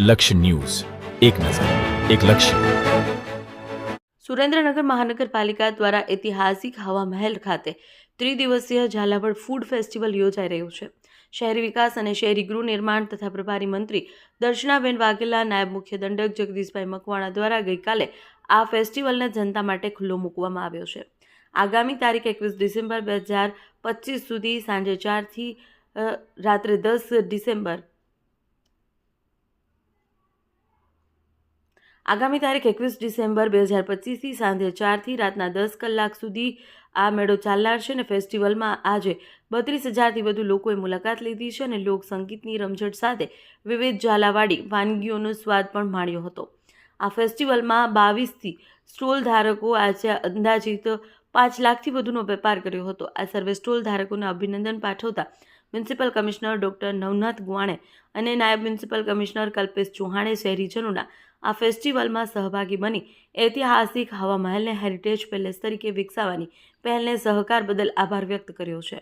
લક્ષ્ય ન્યૂઝ, એક નજર, એક લક્ષ્ય. સુરેન્દ્રનગર મહાનગરપાલિકા દ્વારા ઐતિહાસિક હવા મહેલ ખાતે ત્રિદિવસીય ઝાલાવાડ ફૂડ ફેસ્ટિવલ યોજાઈ રહ્યું છે. શહેરી વિકાસ અને શહેરી ગૃહ નિર્માણ તથા પ્રભારી મંત્રી દર્શનાબેન વાઘેલા, નાયબ મુખ્ય દંડક જગદીશભાઈ મકવાણા દ્વારા ગઈકાલે આ ફેસ્ટિવલને જનતા માટે ખુલ્લો મૂકવામાં આવ્યો છે. આગામી તારીખ 21 ડિસેમ્બર 2025 સુધી સાંજે 4 થી રાત્રે 10 ડિસેમ્બર આગામી તારીખ 21 ડિસેમ્બર 2025 થી સાંજે 4 થી રાતના 10 કલાક સુધી આ મેળો ચાલનાર છે અને ફેસ્ટિવલમાં આજે 32,000થી વધુ લોકોએ મુલાકાત લીધી છે અને લોક સંગીતની રમઝટ સાથે વિવિધ ઝાલાવાડી વાનગીઓનો સ્વાદ પણ માણ્યો હતો. આ ફેસ્ટિવલમાં 22થી સ્ટોલ ધારકો આજે અંદાજિત 5 લાખથી વધુનો વેપાર કર્યો હતો. આ સર્વે સ્ટોલ ધારકોને અભિનંદન પાઠવતા મ્યુનિસિપલ કમિશનર ડોક્ટર નવનાથ ગુવાણે અને નાયબ મ્યુનિસિપલ કમિશનર કલ્પેશ ચૌહાણે શહેરીજનોના આ ફેસ્ટિવલમાં સહભાગી બની ઐતિહાસિક હવા મહેલને હેરિટેજ પેલેસ તરીકે વિકસાવવાની પહેલને સહકાર બદલ આભાર વ્યક્ત કર્યો છે.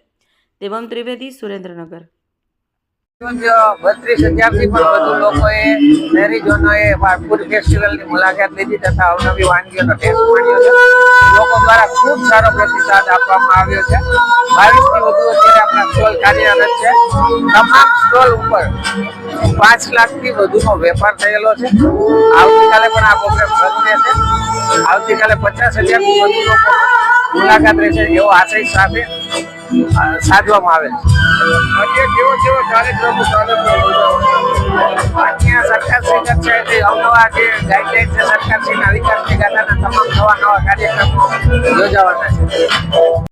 દેવમ ત્રિવેદી, સુરેન્દ્રનગર. 32,000થી પણ વધુ લોકોએ શહેરીજનોએ ફૂડ ફેસ્ટિવલની મુલાકાત લીધી તથા અવનવી વાનગીઓનો ટેસ્ટ માણ્યો છે. લોકો દ્વારા ખૂબ સારો પ્રતિસાદ આપવામાં આવ્યો છે. 22થી વધુ અત્યારે આપણા સ્ટોલ કાર્યરત છે. તમામ સ્ટોલ ઉપર 5 લાખથી વધુનો વેપાર થયેલો છે. આવતીકાલે પણ આ પ્રોગ્રામ શરૂ રહેશે. આવતીકાલે 50,000થી વધુ લોકો મુલાકાત રહેશે એવો આશય સાથે સાધવામાં આવે છે. કેવો કાર્યક્રમો ચાલે છે? અહીંયા સરકારશ્રી કક્ષાએથી અવનવા જે ગાઈડલાઈન છે સરકારશ્રીના વિકાસની ગાથાના તમામ નવા કાર્યક્રમો યોજાવાના છે.